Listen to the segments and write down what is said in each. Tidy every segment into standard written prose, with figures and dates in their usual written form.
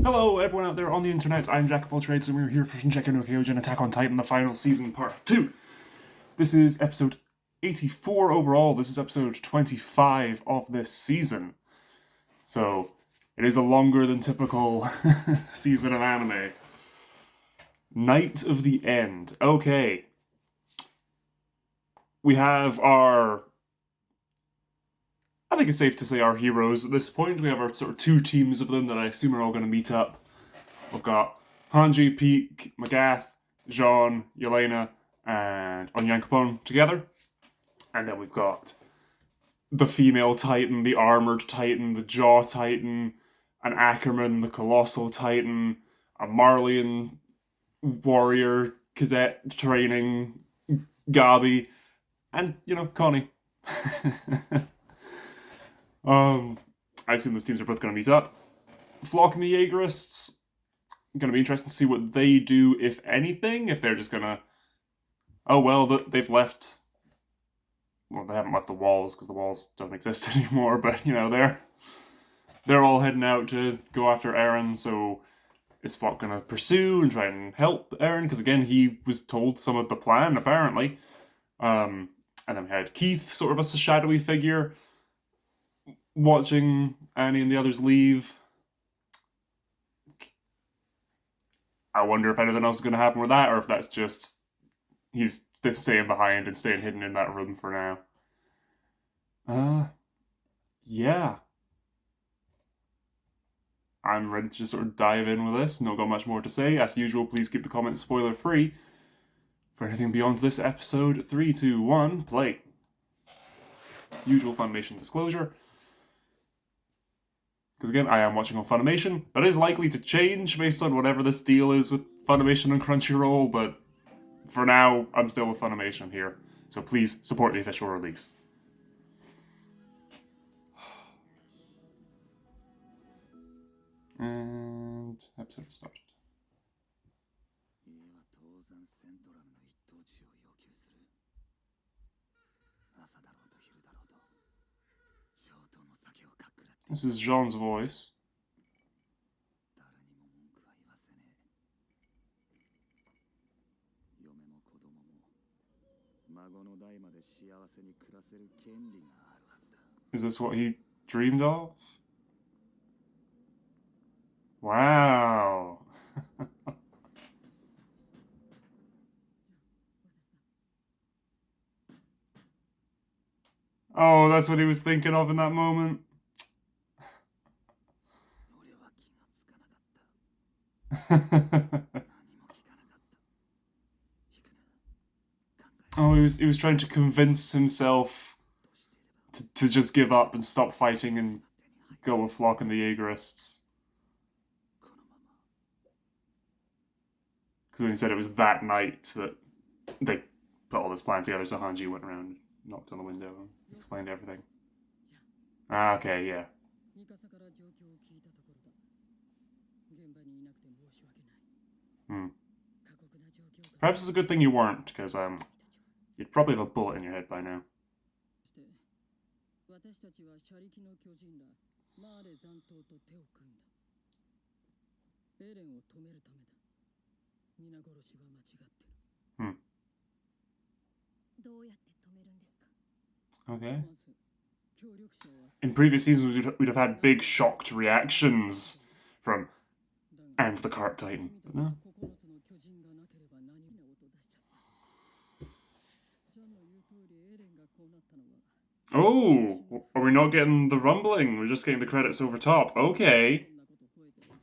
Hello everyone out there on the internet, I'm Jack of all trades and we're here for Shingeki No Kyojin Attack on Titan, the final season part 2. This is episode 84 overall, this is episode 25 of this season. So, it is a longer than typical season of anime. Night of the End. Okay. We have our... I think it's safe to say our heroes at this point. We have our sort of two teams of them that I assume are all going to meet up. We've got Hanji, Peak, Magath, Jean, Yelena, and Onyankopon together. And then we've got the female Titan, the armoured Titan, the Jaw Titan, an Ackerman, the Colossal Titan, a Marleyan warrior cadet training, Gabi, and, Connie. I assume those teams are both going to meet up. Flock and the Jaegerists, going to be interesting to see what they do, if anything. If they're just going to... Oh, well, they've left... Well, they haven't left the walls, because the walls don't exist anymore, but, they're all heading out to go after Eren, so is Flock going to pursue and try and help Eren? Because, again, he was told some of the plan, apparently. And then we had Keith, sort of as a shadowy figure, watching Annie and the others leave. I wonder if anything else is going to happen with that, or if that's just he's staying behind and staying hidden in that room for now. Yeah. I'm ready to just sort of dive in with this. Not got much more to say. As usual, please keep the comments spoiler free. For anything beyond this episode, 3, 2, 1, play. Usual Funimation disclosure. Because again, I am watching on Funimation. That is likely to change based on whatever this deal is with Funimation and Crunchyroll, but for now, I'm still with Funimation here. So please support the official release. And episode started. This is Jean's voice. Is this what he dreamed of? Wow. Oh, that's what he was thinking of in that moment. Oh, he was trying to convince himself to just give up and stop fighting and go with Flock and the Jaegerists. Because when he said it was that night that they put all this plan together, so Hanji went around and knocked on the window and explained everything. Ah, okay, yeah. Perhaps it's a good thing you weren't, because you'd probably have a bullet in your head by now. Okay. In previous seasons, we'd have had big shocked reactions from and the Cart Titan, but no. Oh, are we not getting the rumbling? We're just getting the credits over top. Okay.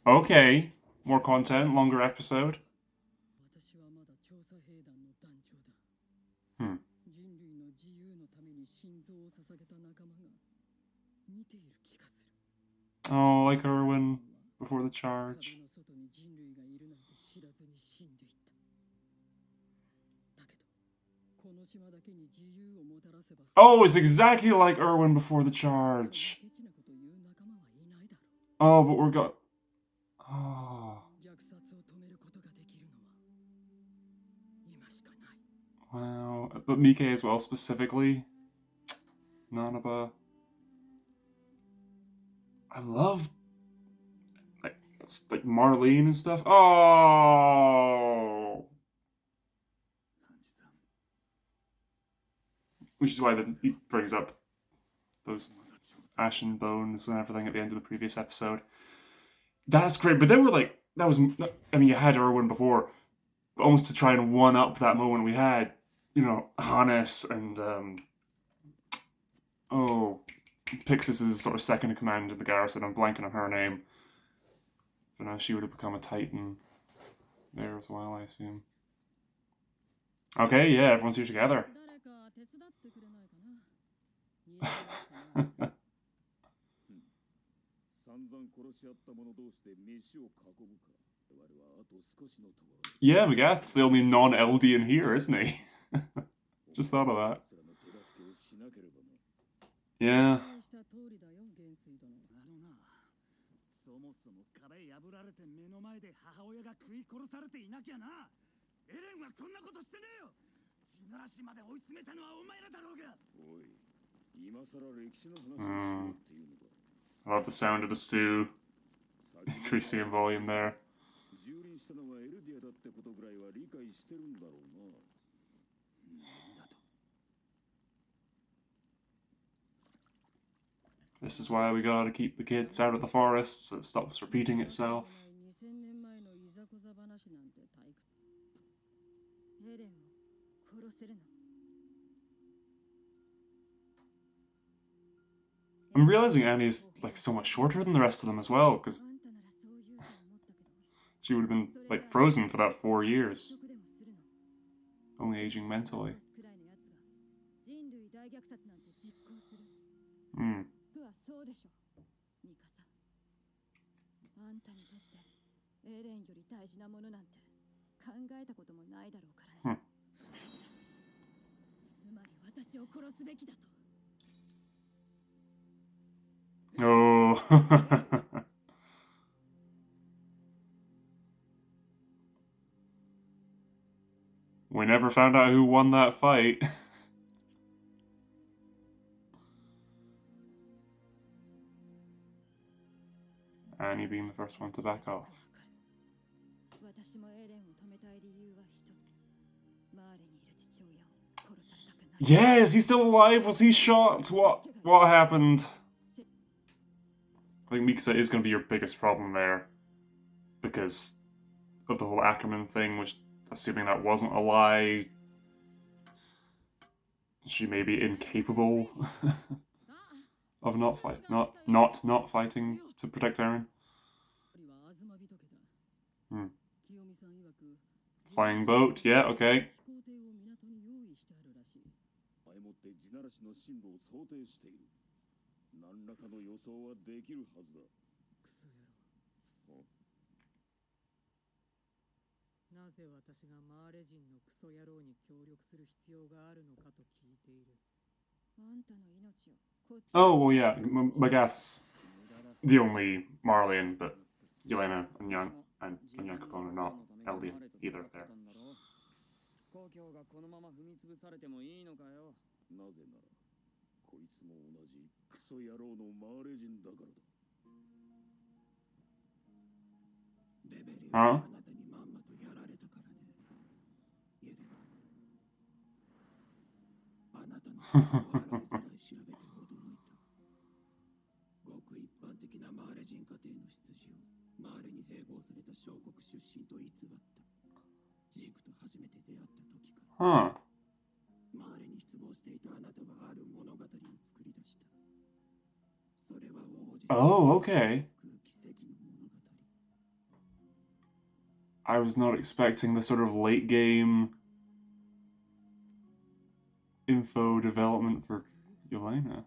Okay. More content, longer episode. Oh, like Erwin before the charge. Oh, it's exactly like Erwin before the charge. Oh, but we're got... Oh. Wow. But Mike as well, specifically. Nanaba. I love... like Marlene and stuff. Oh, which is why he brings up those ashen bones and everything at the end of the previous episode. That's great, but they were like that was. I mean, you had Erwin before, but almost to try and one up that moment we had. You know, Hannes and Pixis is sort of second in command in the garrison. I'm blanking on her name. But now she would have become a Titan there as well, I assume. Okay, yeah, everyone's here together. Yeah, Magath's the only non-Eldian here, isn't he? Just thought of that. Yeah. I love the sound of the stew increasing in volume there. This is why we gotta keep the kids out of the forest so it stops repeating itself. I'm realizing Annie's like so much shorter than the rest of them as well, because she would have been like frozen for that 4 years. Only aging mentally. Hmm. Oh. We never found out who won that fight. Annie being the first one to back off. Yeah, is he still alive? Was he shot? What happened? I think Mikasa is going to be your biggest problem there. Because of the whole Ackerman thing, which, assuming that wasn't a lie, she may be incapable of not fighting to protect Eren. Flying boat, yeah, okay. Oh, well, yeah, Magath's the only Marleyan, but Yelena and Young Capone are not Eldian either there. Huh? Huh. Oh, okay. I was not expecting the sort of late game info development for Yelena.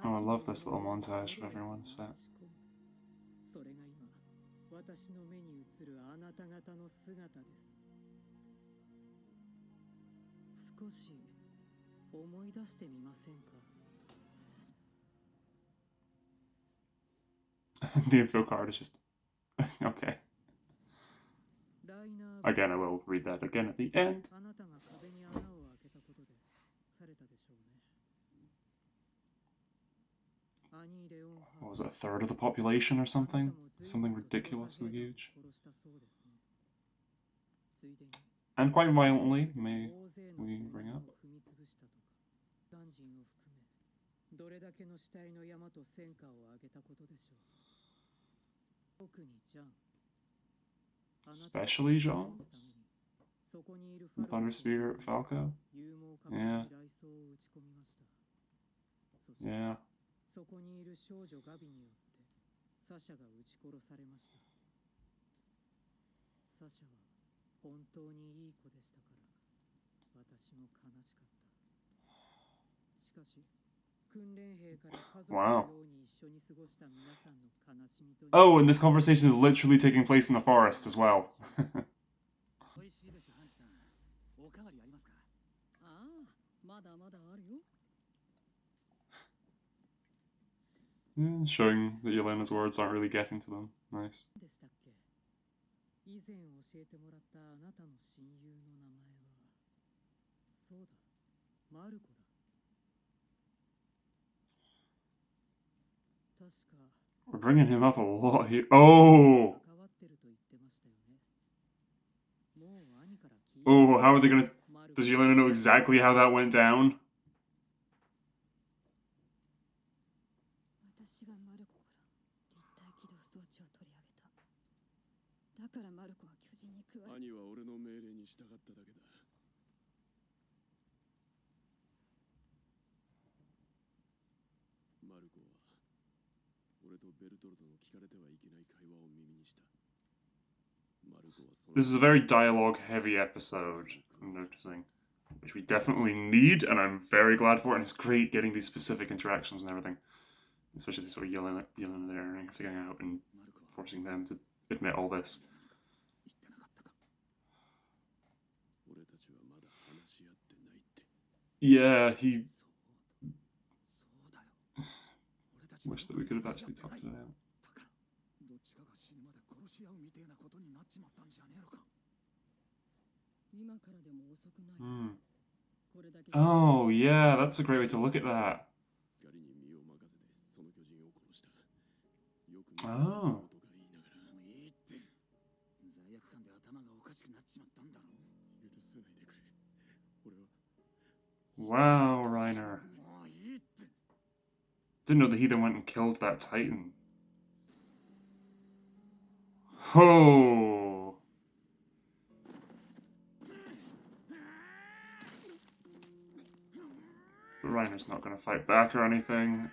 Oh, I love this little montage of everyone's set. The info card is just okay. Again, I will read that again at the end. What was it, a third of the population or something? Something ridiculously huge. And quite violently, may we bring up. Especially Jean's? Thunder Spirit Falco? Yeah. Yeah. Wow. Oh, and this conversation is literally taking place in the forest as well. Showing that Yelena's words aren't really getting to them. Nice. We're bringing him up a lot here. Oh! Oh, how are they gonna... Does Yelena know exactly how that went down? This is a very dialogue-heavy episode, I'm noticing, which we definitely need, and I'm very glad for it, and it's great getting these specific interactions and everything. Especially sort of yelling at there and figuring out and forcing them to admit all this. Yeah, he... Wish that we could have actually talked it out. Oh, yeah, that's a great way to look at that. Oh. Wow, Reiner. Didn't know that he then went and killed that Titan. Oh. But Reiner's not going to fight back or anything.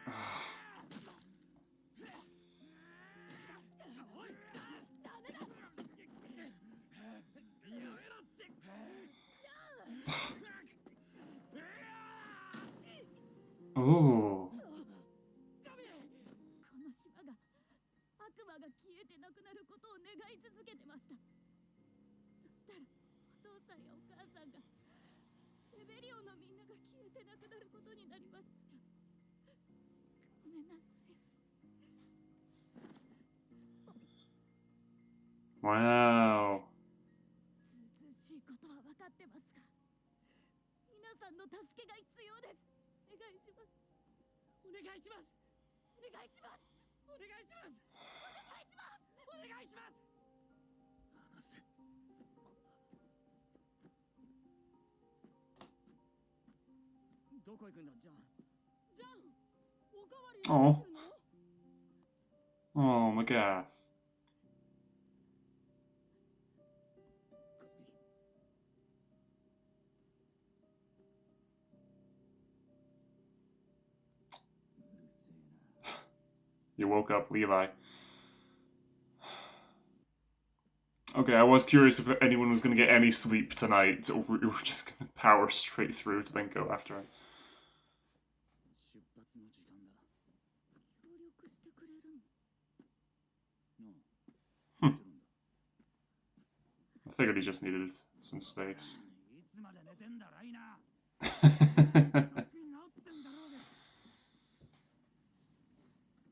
Oh. Wow. Oh. Oh, McGath. You woke up, Levi. Okay, I was curious if anyone was going to get any sleep tonight, or we were just going to power straight through to then go after it. I figured he just needed some space.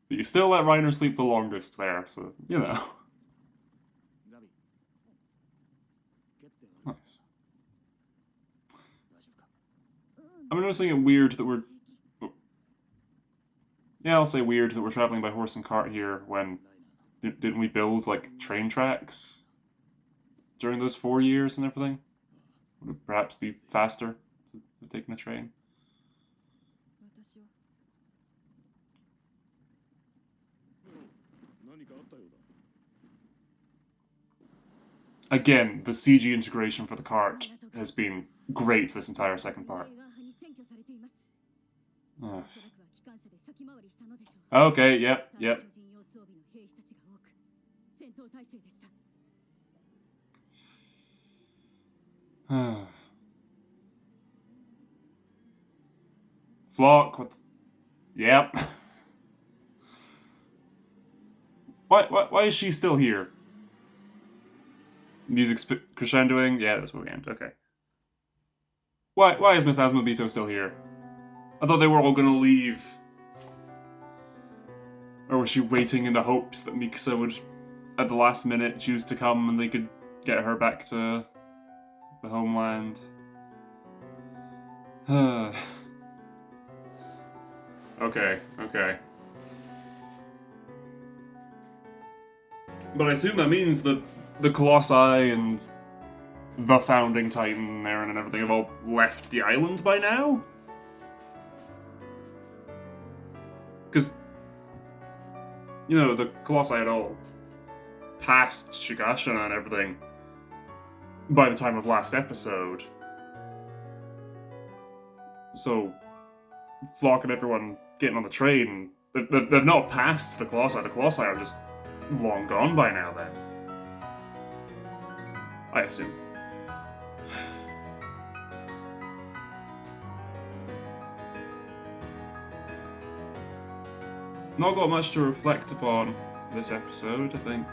But you still let Reiner sleep the longest there, so, you know. Nice. I'm noticing it weird that we're... Yeah, I'll say weird that we're traveling by horse and cart here when... Didn't we build, like, train tracks during those 4 years and everything? Would it perhaps be faster to taking a train? Again, the CG integration for the cart has been great this entire second part. Okay, yep. Flock, what the... Yep. Why is she still here? Music's crescendoing? Yeah, that's what we aimed. Okay. Why is Miss Asmobito still here? I thought they were all gonna leave. Or was she waiting in the hopes that Mikasa would, at the last minute, choose to come and they could get her back to the homeland? Okay. But I assume that means that the Colossi and the Founding Titan, Eren, and everything have all left the island by now? Because, you know, the Colossi had all passed Shigashina and everything by the time of last episode. So, Flock and everyone getting on the train, they've not passed the Colossi. The Colossi are just long gone by now, then. I assume. Not got much to reflect upon this episode, I think.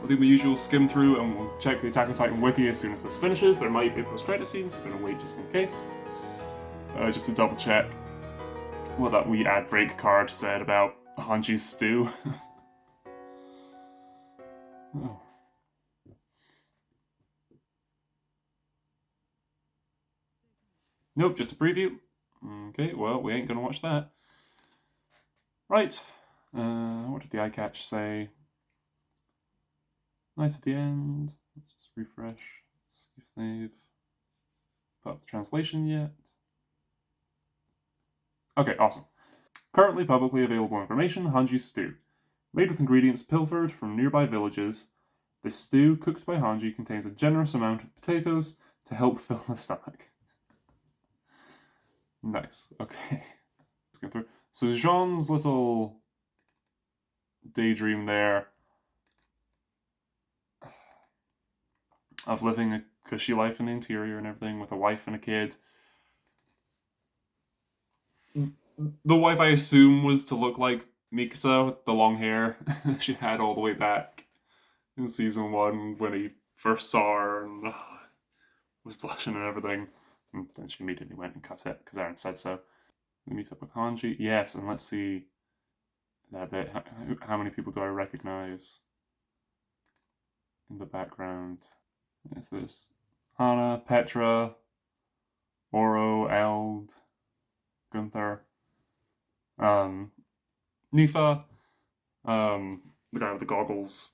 I'll do my usual skim through and we'll check the Attack on Titan wiki as soon as this finishes. There might be a post-credit scene, so I'm going to wait just in case. Just to double check what that wee ad break card said about Hanji's stew. Oh. Nope, just a preview. Okay, well, we ain't gonna watch that. Right. What did the eye catch say? Night at the end. Let's just refresh. See if they've put up the translation yet. Okay, awesome. Currently publicly available information, Hanji's stew. Made with ingredients pilfered from nearby villages, this stew, cooked by Hanji, contains a generous amount of potatoes to help fill the stomach. Nice, okay. Let's go through. So Jean's little daydream there of living a cushy life in the interior and everything with a wife and a kid. The wife, I assume, was to look like Mikasa with the long hair she had all the way back in season 1 when he first saw her and was blushing and everything. And then she immediately went and cut it because Eren said so. We meet up with Hanji. Yes, and let's see that bit. How many people do I recognize in the background? Yes, there's Hana, Petra, Oro, Eld, Gunther, Nifa, the guy with the goggles.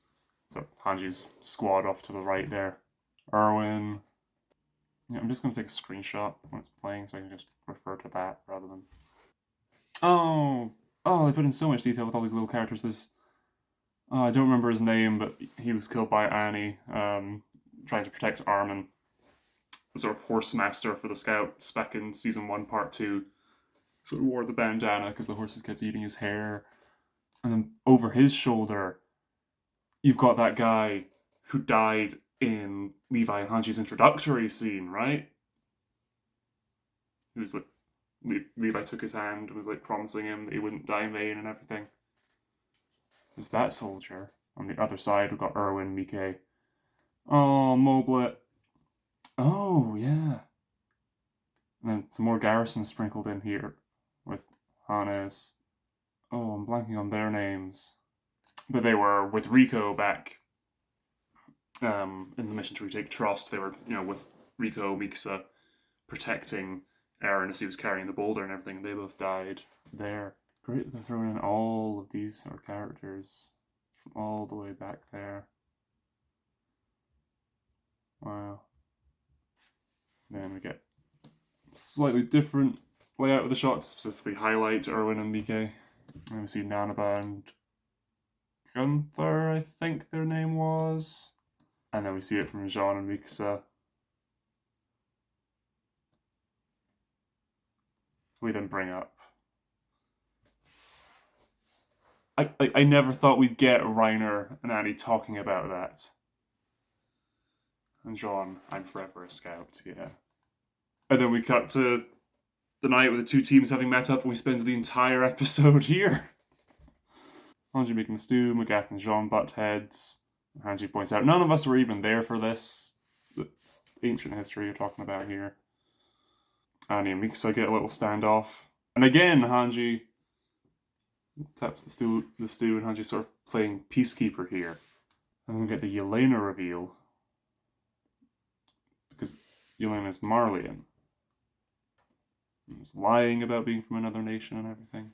So Hanji's squad off to the right there. Erwin. Yeah, I'm just going to take a screenshot when it's playing so I can just refer to that rather than... Oh, they put in so much detail with all these little characters. There's... I don't remember his name, but he was killed by Annie, trying to protect Armin. The sort of horse master for the scouts back in season 1, part 2. Sort of wore the bandana because the horses kept eating his hair. And then over his shoulder, you've got that guy who died in Levi and Hanji's introductory scene, right? It was like Levi took his hand and was like promising him that he wouldn't die in vain and everything. There's that soldier. On the other side, we've got Erwin, Mike. Oh, Moblet. Oh, yeah. And then some more garrisons sprinkled in here with Hannes. Oh, I'm blanking on their names. But they were with Rico back in the mission to retake trust, they were, with Riko Mikasa protecting Eren as he was carrying the boulder and everything. They both died there. Great, they're throwing in all of these sort of characters from all the way back there. Wow. Then we get slightly different layout of the shots, specifically highlight Erwin and Mike. And we see Nanaba and Gunther, I think their name was. And then we see it from Jean and Mikasa. We then bring up. I never thought we'd get Reiner and Annie talking about that. And Jean, I'm forever a scout, yeah. And then we cut to the night with the two teams having met up, and we spend the entire episode here. Hanji making the stew, Magath and Jean butt heads. Hanji points out none of us were even there for this. It's ancient history you're talking about here. Annie and Mikasa get a little standoff. And again, Hanji taps the stew, and Hanji's sort of playing peacekeeper here. And then we get the Yelena reveal. Because Yelena's Marleyan. He's lying about being from another nation and everything.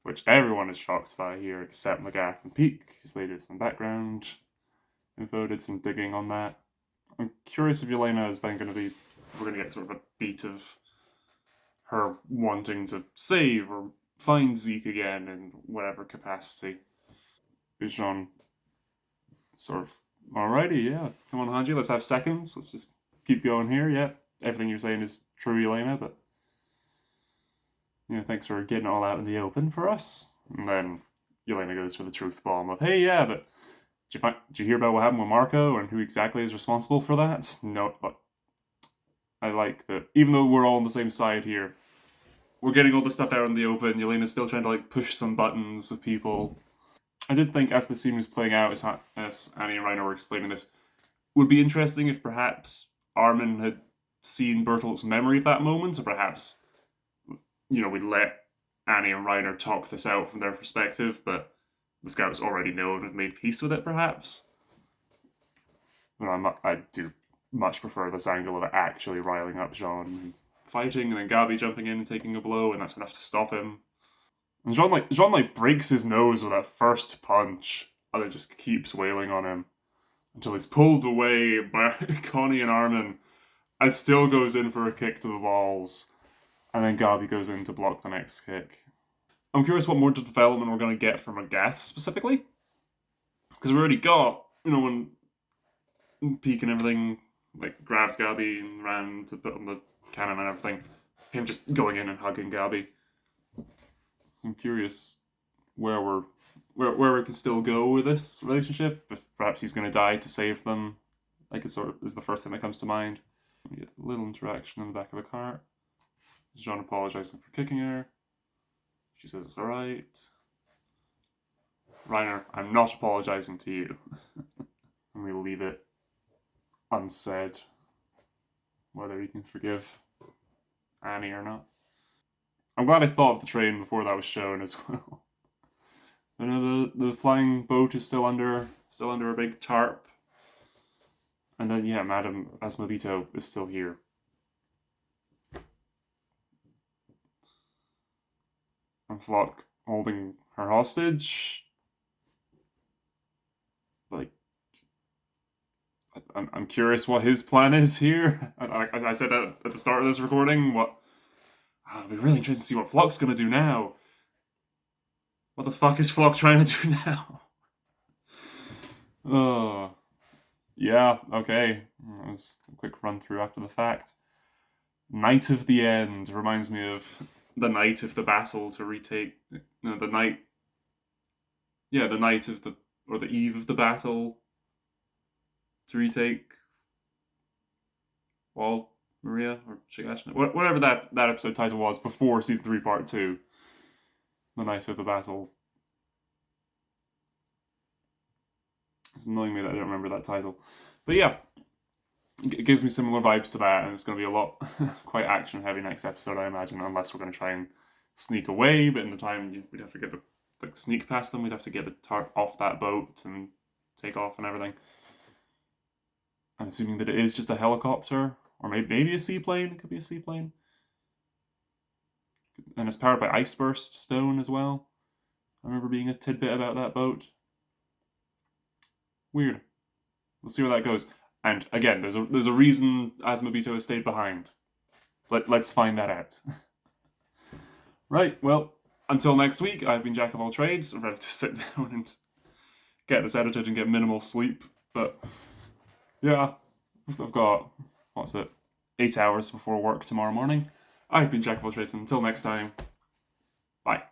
Which everyone is shocked by here, except Magath and Peak, because they did some background info, did some digging on that. I'm curious if Yelena is then going to be... We're going to get sort of a beat of her wanting to save or find Zeke again in whatever capacity. Jean sort of, alrighty, yeah, come on Hanji, let's have seconds, let's just keep going here, yeah. Everything you're saying is true, Yelena, but thanks for getting it all out in the open for us. And then Yelena goes for the truth bomb of, hey, yeah, but did you hear about what happened with Marco and who exactly is responsible for that? No, but I like that, even though we're all on the same side here, we're getting all this stuff out in the open. Yelena's still trying to push some buttons with people. I did think as the scene was playing out, as Annie and Reiner were explaining this, it would be interesting if perhaps Armin had seen Bertolt's memory of that moment, or perhaps, we'd let Annie and Reiner talk this out from their perspective, but the scouts already know and have made peace with it, perhaps. But I do much prefer this angle of it actually riling up Jean fighting, and then Gabi jumping in and taking a blow, and that's enough to stop him. And Jean breaks his nose with that first punch, and it just keeps wailing on him until he's pulled away by Connie and Armin, and still goes in for a kick to the balls, and then Gabi goes in to block the next kick. I'm curious what more development we're going to get from Agath specifically, because we already got, when Peak and everything grabbed Gabi and ran to put on the cannon and everything, him just going in and hugging Gabi. So I'm curious where we can still go with this relationship. If perhaps he's going to die to save them, it sort of is the first thing that comes to mind. We get a little interaction in the back of a cart. Jean apologizing for kicking her. She says it's alright. Reiner, I'm not apologizing to you. And we leave it unsaid whether he can forgive Annie or not. I'm glad I thought of the train before that was shown as well. I know the flying boat is still under a big tarp. And then Madame Asmobito is still here. And Flock holding her hostage. I'm curious what his plan is here. I said that at the start of this recording. It'll be really interesting to see what Flock's gonna do now. What the fuck is Flock trying to do now? Oh, yeah, okay. That was a quick run through after the fact. Night of the End reminds me of the night of the battle to retake. No, the night. Yeah, the night of the eve of the battle to retake Wall Maria or Shigashina, whatever that episode title was before season 3 part 2. The night of the battle. It's annoying me that I don't remember that title. But yeah, it gives me similar vibes to that, and it's going to be a lot quite action heavy next episode, I imagine, unless we're going to try and sneak away, but in the time we'd have to get sneak past them, we'd have to get the tarp off that boat and take off and everything. I'm assuming that it is just a helicopter, or maybe a seaplane. It could be a seaplane. And it's powered by ice burst stone as well. I remember being a tidbit about that boat. Weird. We'll see where that goes. And again, there's a reason Asmobito has stayed behind. Let's find that out. Right, well, until next week, I've been Jack of all trades. I'm ready to sit down and get this edited and get minimal sleep. But yeah, I've got, 8 hours before work tomorrow morning. I've been Jack of all trades, and until next time, bye.